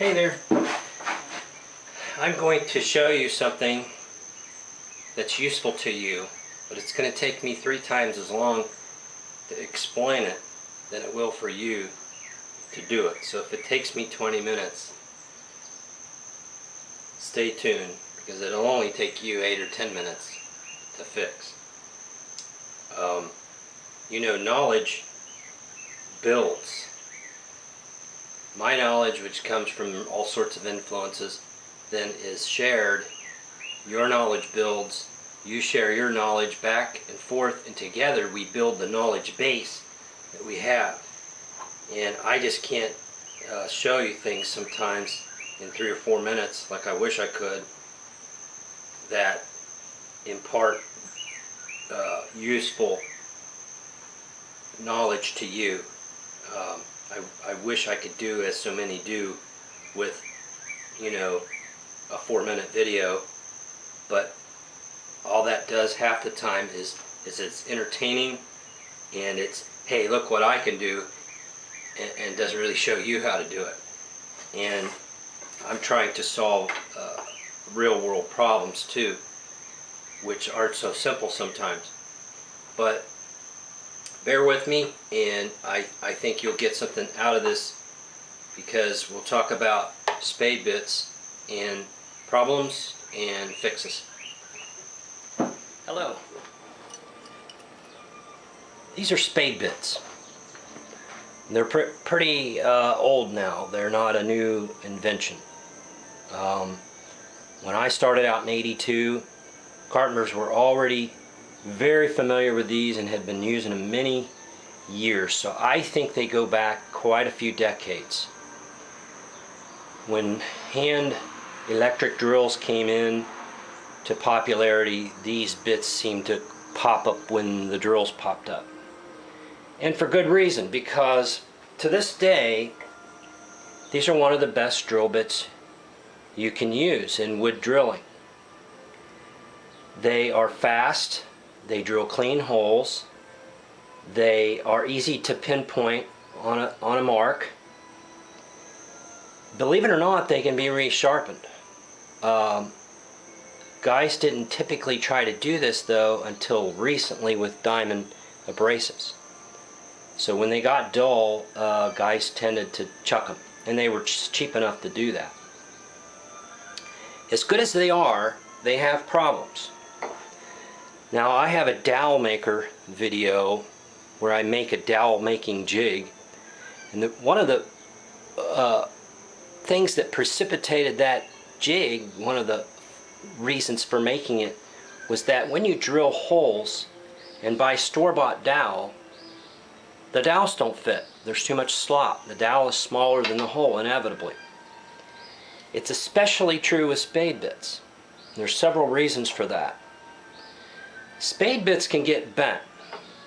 Hey there. I'm going to show you something that's useful to you, but it's going to take me 3 times as long to explain it than it will for you to do it. So if it takes me 20 minutes, stay tuned, because it'll only take you 8 or 10 minutes to fix. Knowledge builds. My knowledge, which comes from all sorts of influences, then is shared. Your knowledge builds. You share your knowledge back and forth, and together we build the knowledge base that we have. And I just can't show you things sometimes in 3 or 4 minutes, like I wish I could, that impart useful knowledge to you. I wish I could do as so many do with, a 4-minute video, but all that does half the time is it's entertaining, and it's, hey, look what I can do, and doesn't really show you how to do it. And I'm trying to solve real world problems too, which aren't so simple sometimes. But bear with me, and I think you'll get something out of this, because we'll talk about spade bits and problems and fixes. Hello. These are spade bits. They're pretty old now. They're not a new invention. When I started out in '82, carpenters were already very familiar with these and had been using them many years. So I think they go back quite a few decades. When hand electric drills came in to popularity, these bits seemed to pop up when the drills popped up. And for good reason, because to this day, these are one of the best drill bits you can use in wood drilling. They are fast, they drill clean holes, they are easy to pinpoint on a mark. Believe it or not, they can be resharpened. Guys didn't typically try to do this though until recently with diamond abrasives. So when they got dull, guys tended to chuck them, and they were cheap enough to do that. As good as they are, they have problems. Now, I have a dowel maker video where I make a dowel making jig, and one of the things that precipitated that jig, one of the reasons for making it, was that when you drill holes and buy store-bought dowel, the dowels don't fit. There's too much slop. The dowel is smaller than the hole, inevitably. It's especially true with spade bits. There's several reasons for that. Spade bits can get bent.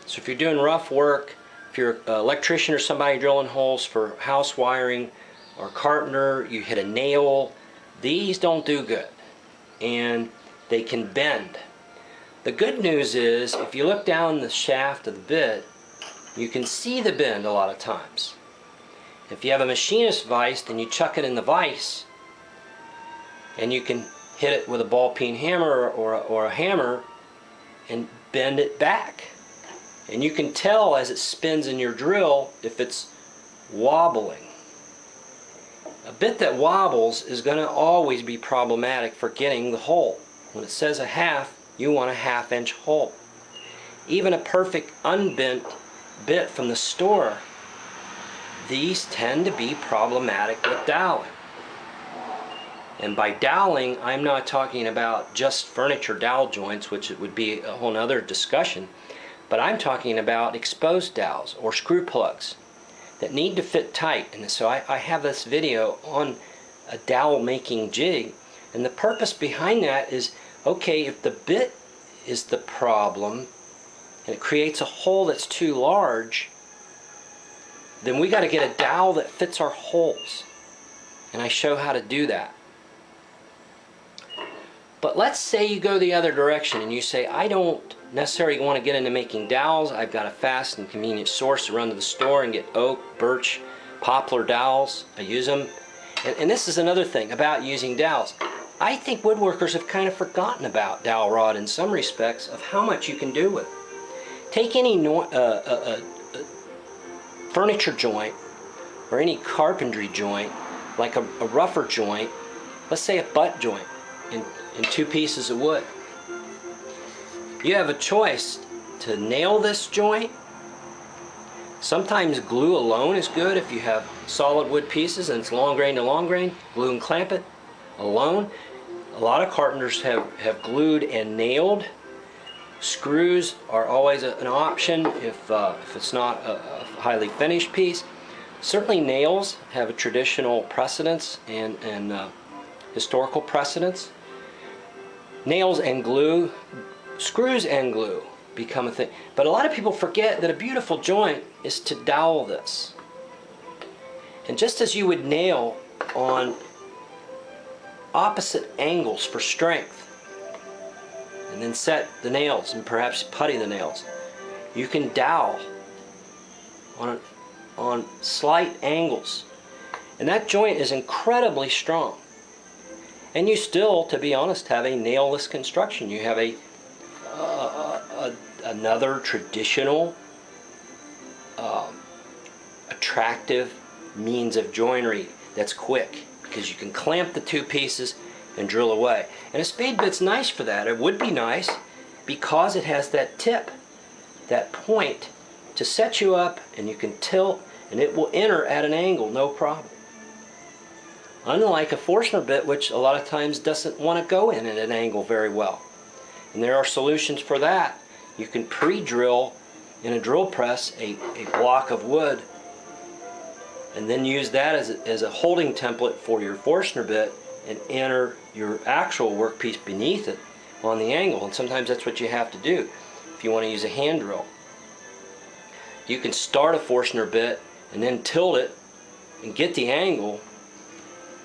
So if you're doing rough work, if you're an electrician or somebody drilling holes for house wiring, or carpenter, you hit a nail, these don't do good, and they can bend. The good news is, if you look down the shaft of the bit, you can see the bend a lot of times. If you have a machinist vise, then you chuck it in the vise, and you can hit it with a ball peen hammer or a hammer and bend it back. And you can tell as it spins in your drill if it's wobbling. A bit that wobbles is going to always be problematic for getting the hole. When it says a half, you want a 1/2 inch hole. Even a perfect unbent bit from the store, these tend to be problematic with doweling. And by doweling, I'm not talking about just furniture dowel joints, which it would be a whole other discussion, but I'm talking about exposed dowels or screw plugs that need to fit tight. And so I have this video on a dowel making jig, and the purpose behind that is, okay, if the bit is the problem and it creates a hole that's too large, then we got to get a dowel that fits our holes, and I show how to do that. But let's say you go the other direction and you say, I don't necessarily want to get into making dowels. I've got a fast and convenient source to run to the store and get oak, birch, poplar dowels. I use them, And this is another thing about using dowels. I think woodworkers have kind of forgotten about dowel rod in some respects of how much you can do with it. Take any furniture joint or any carpentry joint, like a rougher joint, let's say a butt joint in 2 pieces of wood. You have a choice to nail this joint. Sometimes glue alone is good if you have solid wood pieces and it's long grain to long grain. Glue and clamp it alone. A lot of carpenters have glued and nailed. Screws are always an option if it's not a highly finished piece. Certainly nails have a traditional precedence and historical precedence. Nails and glue, screws and glue become a thing. But a lot of people forget that a beautiful joint is to dowel this. And just as you would nail on opposite angles for strength, and then set the nails and perhaps putty the nails, you can dowel on slight angles. And that joint is incredibly strong. And you still, to be honest, have a nailless construction. You have another traditional, attractive means of joinery that's quick, because you can clamp the 2 pieces and drill away. And a spade bit's nice for that. It would be nice because it has that tip, that point to set you up, and you can tilt and it will enter at an angle, no problem. Unlike a Forstner bit, which a lot of times doesn't want to go in at an angle very well. And there are solutions for that. You can pre-drill in a drill press a block of wood and then use that as a holding template for your Forstner bit and enter your actual workpiece beneath it on the angle. And sometimes that's what you have to do if you want to use a hand drill. You can start a Forstner bit and then tilt it and get the angle,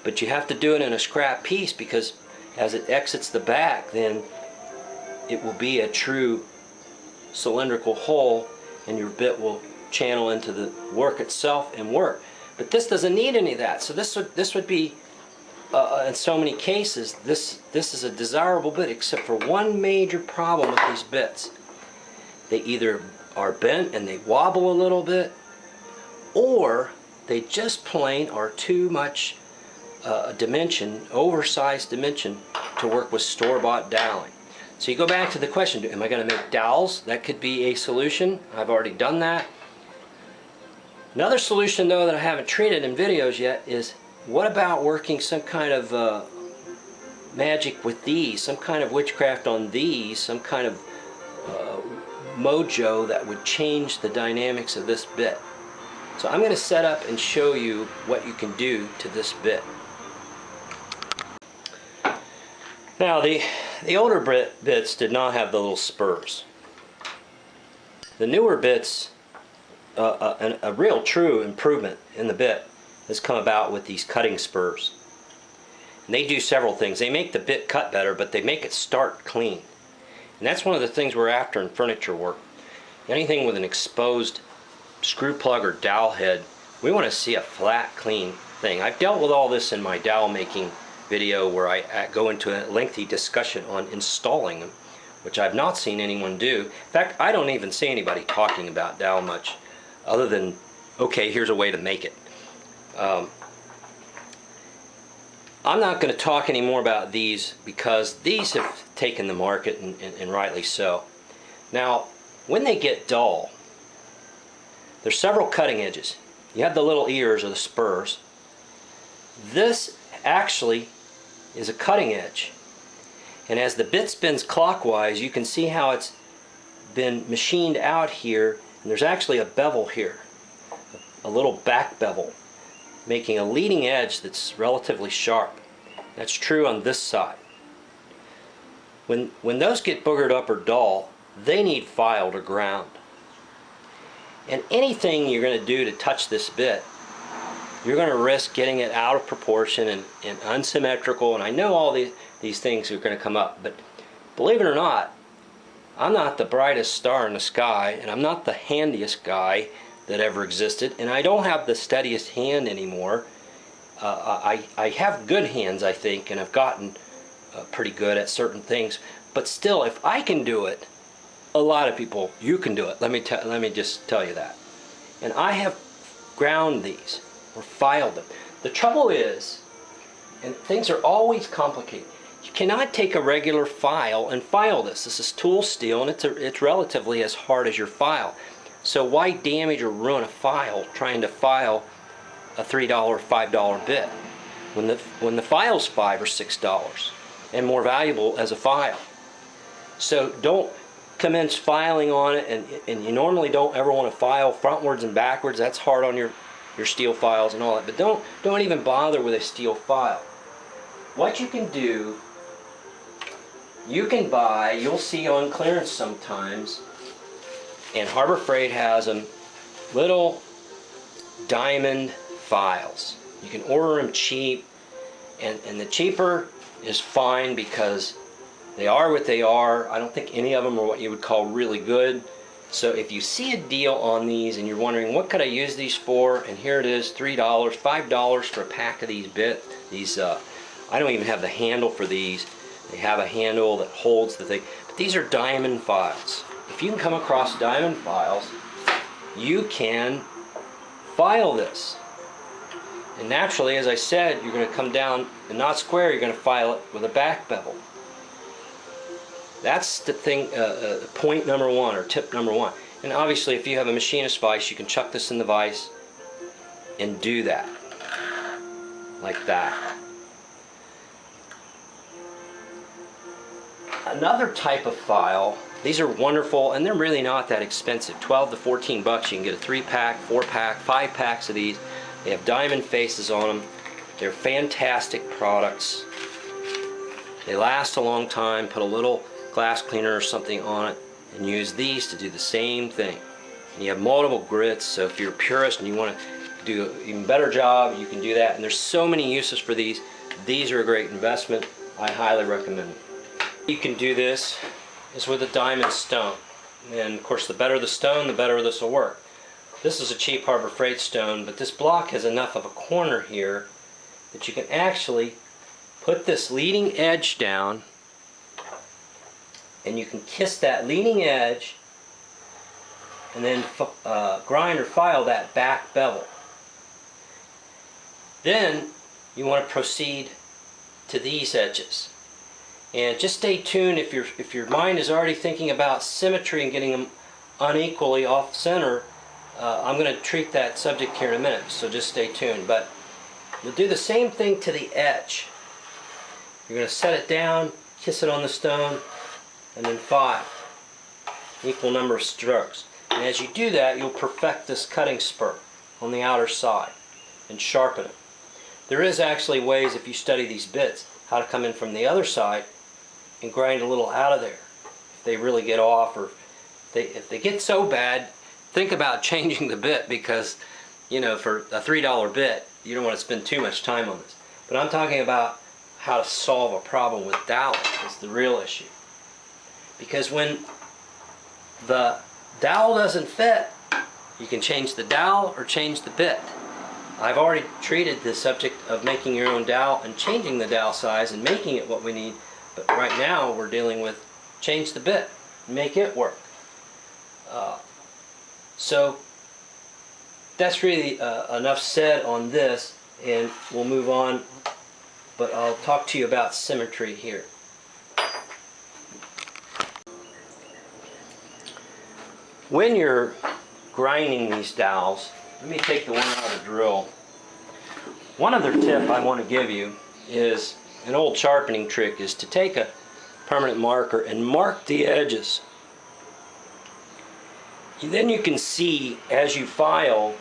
but you have to do it in a scrap piece, because as it exits the back, then it will be a true cylindrical hole and your bit will channel into the work itself and work. But this doesn't need any of that. So this would be, in so many cases, this is a desirable bit, except for one major problem with these bits. They either are bent and they wobble a little bit, or they just plain are too much dimension, oversized dimension, to work with store-bought doweling. So you go back to the question, am I going to make dowels? That could be a solution. I've already done that. Another solution, though, that I haven't treated in videos yet is, what about working some kind of magic with these, some kind of witchcraft on these, some kind of mojo that would change the dynamics of this bit. So I'm going to set up and show you what you can do to this bit. Now the older bits did not have the little spurs. The newer bits, a real true improvement in the bit has come about with these cutting spurs. And they do several things. They make the bit cut better, but they make it start clean. And that's one of the things we're after in furniture work. Anything with an exposed screw plug or dowel head, we want to see a flat, clean thing. I've dealt with all this in my dowel making video, where I go into a lengthy discussion on installing them, which I've not seen anyone do. In fact, I don't even see anybody talking about dowel much, other than, okay, here's a way to make it. I'm not going to talk any more about these, because these have taken the market, and rightly so. Now, when they get dull, there's several cutting edges. You have the little ears or the spurs. This actually is a cutting edge. And as the bit spins clockwise, you can see how it's been machined out here. And there's actually a bevel here, a little back bevel, making a leading edge that's relatively sharp. That's true on this side. When those get boogered up or dull, they need filed or ground. And anything you're going to do to touch this bit, you're going to risk getting it out of proportion and unsymmetrical. And I know all these things are going to come up, but believe it or not, I'm not the brightest star in the sky, and I'm not the handiest guy that ever existed, and I don't have the steadiest hand anymore. I have good hands, I think, and I've gotten pretty good at certain things. But still, if I can do it, a lot of people, you can do it. Let me just tell you that. And I have ground these or filed them. The trouble is, and things are always complicated, you cannot take a regular file and file this. This is tool steel, and it's relatively as hard as your file. So why damage or ruin a file trying to file a $3 or $5 bit when the file's $5 or $6 and more valuable as a file? So don't commence filing on it, and you normally don't ever want to file frontwards and backwards. That's hard on your steel files and all that. But don't even bother with a steel file. What you can do, you can buy, you'll see on clearance sometimes, and Harbor Freight has them, little diamond files. You can order them cheap, and the cheaper is fine because they are what they are. I don't think any of them are what you would call really good. So if you see a deal on these and you're wondering what could I use these for, and here it is, $3, $5 for a pack of these I don't even have the handle for these. They have a handle that holds the thing. But these are diamond files. If you can come across diamond files, you can file this. And naturally, as I said, you're going to come down and not square, you're going to file it with a back bevel. That's the thing, point number one, or tip number one. And obviously, if you have a machinist vise, you can chuck this in the vise and do that. Like that. Another type of file, these are wonderful, and they're really not that expensive. 12 to 14 bucks, you can get a 3-pack, 4-pack, 5 packs of these. They have diamond faces on them. They're fantastic products. They last a long time. Put a little glass cleaner or something on it and use these to do the same thing. And you have multiple grits, so if you're a purist and you want to do an even better job, you can do that. And there's so many uses for these. These are a great investment. I highly recommend them. You can do this is with a diamond stone, and of course the better the stone, the better this will work. This is a cheap Harbor Freight stone, but this block has enough of a corner here that you can actually put this leading edge down, and you can kiss that leading edge and then grind or file that back bevel. Then you want to proceed to these edges. And just stay tuned if your mind is already thinking about symmetry and getting them unequally off center. I'm going to treat that subject here in a minute, so just stay tuned. But you'll do the same thing to the edge. You're going to set it down, kiss it on the stone, and then file. Equal number of strokes. And as you do that, you'll perfect this cutting spur on the outer side and sharpen it. There is actually ways, if you study these bits, how to come in from the other side and grind a little out of there. If they really get off, or if they get so bad, think about changing the bit, because you know, for a $3 bit you don't want to spend too much time on this. But I'm talking about how to solve a problem with dowel is the real issue. Because when the dowel doesn't fit, you can change the dowel or change the bit. I've already treated the subject of making your own dowel and changing the dowel size and making it what we need, but right now we're dealing with change the bit, make it work. So that's really enough said on this, and we'll move on, but I'll talk to you about symmetry here. When you're grinding these dowels, let me take the one out of the drill. One other tip I want to give you is an old sharpening trick, is to take a permanent marker and mark the edges. Then you can see, as you file,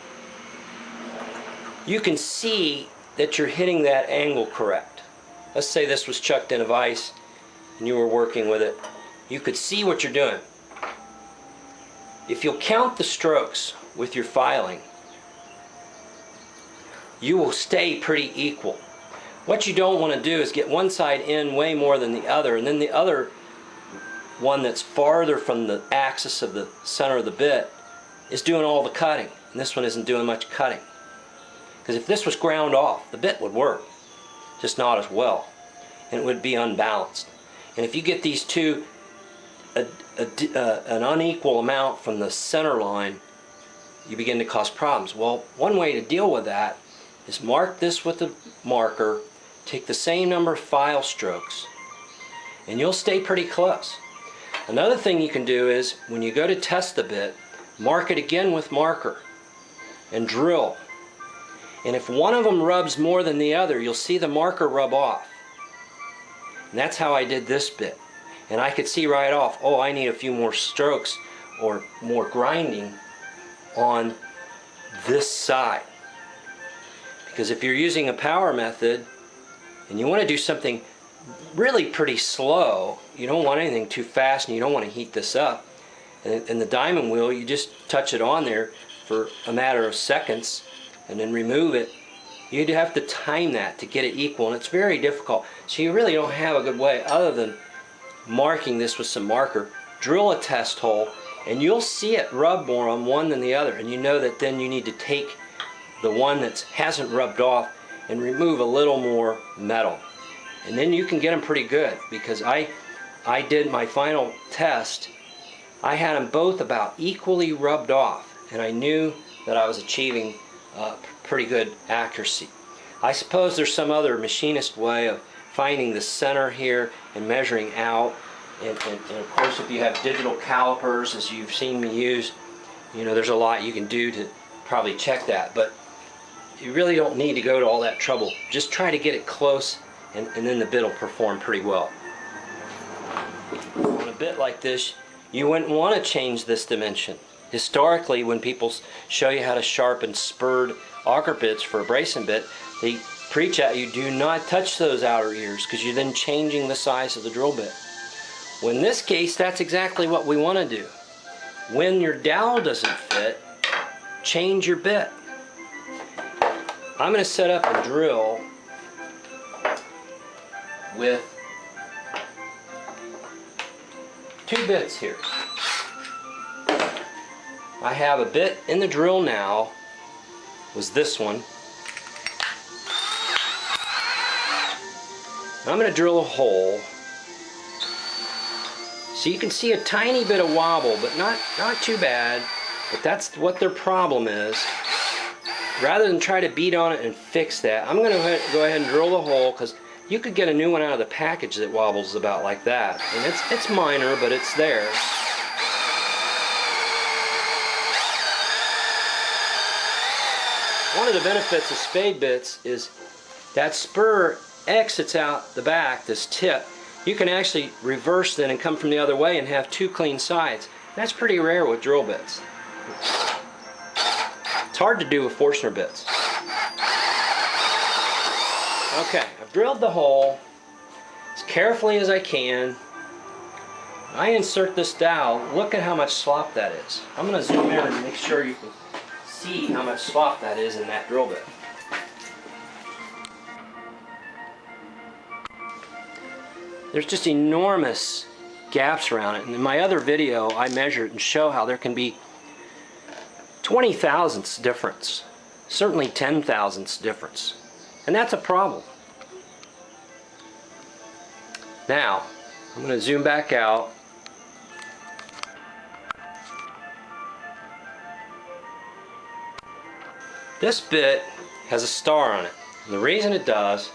you can see that you're hitting that angle correct. Let's say this was chucked in a vise and you were working with it. You could see what you're doing. If you'll count the strokes with your filing, you will stay pretty equal. What you don't want to do is get one side in way more than the other, and then the other one that's farther from the axis of the center of the bit is doing all the cutting, and this one isn't doing much cutting. Because if this was ground off, the bit would work, just not as well, and it would be unbalanced. And if you get these two an unequal amount from the center line, you begin to cause problems. Well, one way to deal with that is mark this with a marker, take the same number of file strokes, and you'll stay pretty close. Another thing you can do is, when you go to test the bit, mark it again with marker and drill. And if one of them rubs more than the other, you'll see the marker rub off. And that's how I did this bit. And I could see right off, oh, I need a few more strokes or more grinding on this side. Because if you're using a power method and you want to do something really pretty slow, you don't want anything too fast and you don't want to heat this up. And the diamond wheel, you just touch it on there for a matter of seconds and then remove it. You'd have to time that to get it equal, and it's very difficult. So you really don't have a good way other than marking this with some marker. Drill a test hole and you'll see it rub more on one than the other, and you know that then you need to take the one that hasn't rubbed off and remove a little more metal, and then you can get them pretty good. Because I did my final test, I had them both about equally rubbed off, and I knew that I was achieving pretty good accuracy. I suppose there's some other machinist way of finding the center here and measuring out, and of course if you have digital calipers, as you've seen me use, you know, there's a lot you can do to probably check that, but you really don't need to go to all that trouble. Just try to get it close, and then the bit will perform pretty well. On a bit like this, you wouldn't want to change this dimension. Historically, when people show you how to sharpen spurred auger bits for a bracing bit, they preach at you, do not touch those outer ears, because you're then changing the size of the drill bit. Well, in this case, that's exactly what we want to do. When your dowel doesn't fit, change your bit. I'm going to set up a drill with 2 bits here. I have a bit in the drill now, was this one. I'm going to drill a hole. So you can see a tiny bit of wobble, but not too bad. But that's what their problem is. Rather than try to beat on it and fix that, I'm going to go ahead and drill the hole, because you could get a new one out of the package that wobbles about like that. And it's minor, but it's there. One of the benefits of spade bits is that spur exits out the back, this tip. You can actually reverse then and come from the other way and have 2 clean sides. That's pretty rare with drill bits. It's hard to do with Forstner bits. Okay, I've drilled the hole as carefully as I can. I insert this dowel. Look at how much slop that is. I'm going to zoom in and make sure you can see how much slop that is in that drill bit. There's just enormous gaps around it, and in my other video I measure it and show how there can be 20 thousandths difference, certainly 10 thousandths difference, and that's a problem. Now I'm going to zoom back out. This bit has a star on it, and the reason it does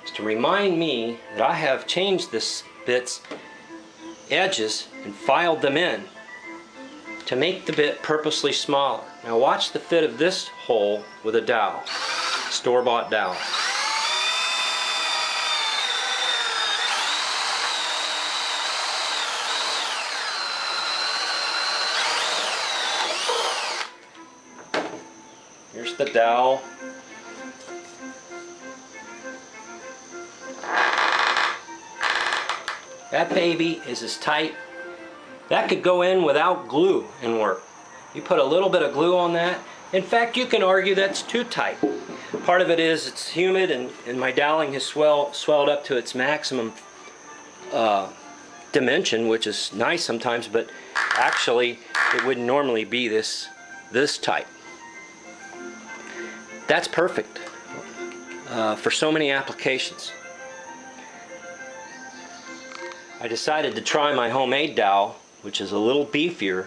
is to remind me that I have changed this bit's edges and filed them in to make the bit purposely smaller. Now watch the fit of this hole with a dowel, store-bought dowel. Here's the dowel. That baby is as tight. That could go in without glue and work. You put a little bit of glue on that. In fact, you can argue that's too tight. Part of it is it's humid, and my doweling has swelled up to its maximum dimension, which is nice sometimes, but actually it wouldn't normally be this tight. that's perfect for so many applications. I decided to try my homemade dowel, which is a little beefier.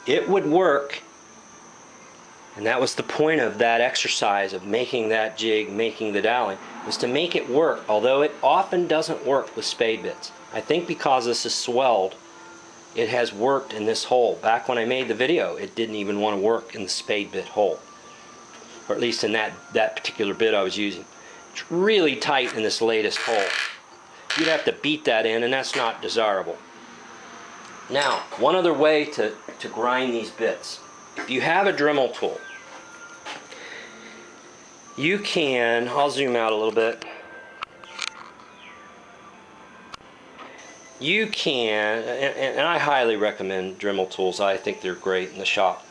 It would work, and that was the point of that exercise of making that jig, making the doweling, was to make it work, although it often doesn't work with spade bits. I think because this is swelled, it has worked in this hole. Back when I made the video, it didn't even want to work in the spade bit hole, or at least in that particular bit I was using. It's really tight in this latest hole. You'd have to beat that in, and that's not desirable. Now, one other way to grind these bits. If you have a Dremel tool, you can, I'll zoom out a little bit. You can, and I highly recommend Dremel tools. I think they're great in the shop.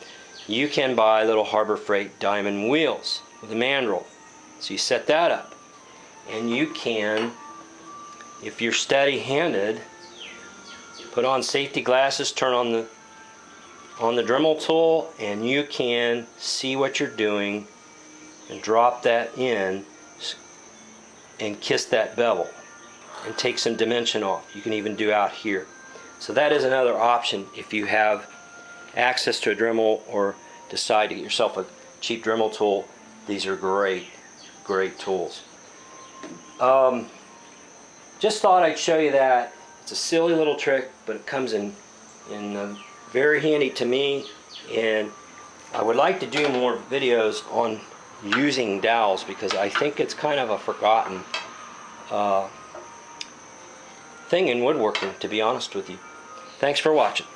You can buy little Harbor Freight diamond wheels with a mandrel. So you set that up, and you can, if you're steady-handed, put on safety glasses, turn on the Dremel tool, and you can see what you're doing and drop that in and kiss that bevel and take some dimension off. You can even do out here. So that is another option if you have access to a Dremel or decide to get yourself a cheap Dremel tool. These are great tools. Just thought I'd show you that. It's a silly little trick, but it comes in very handy to me, and I would like to do more videos on using dowels because I think it's kind of a forgotten thing in woodworking, to be honest with you. Thanks for watching.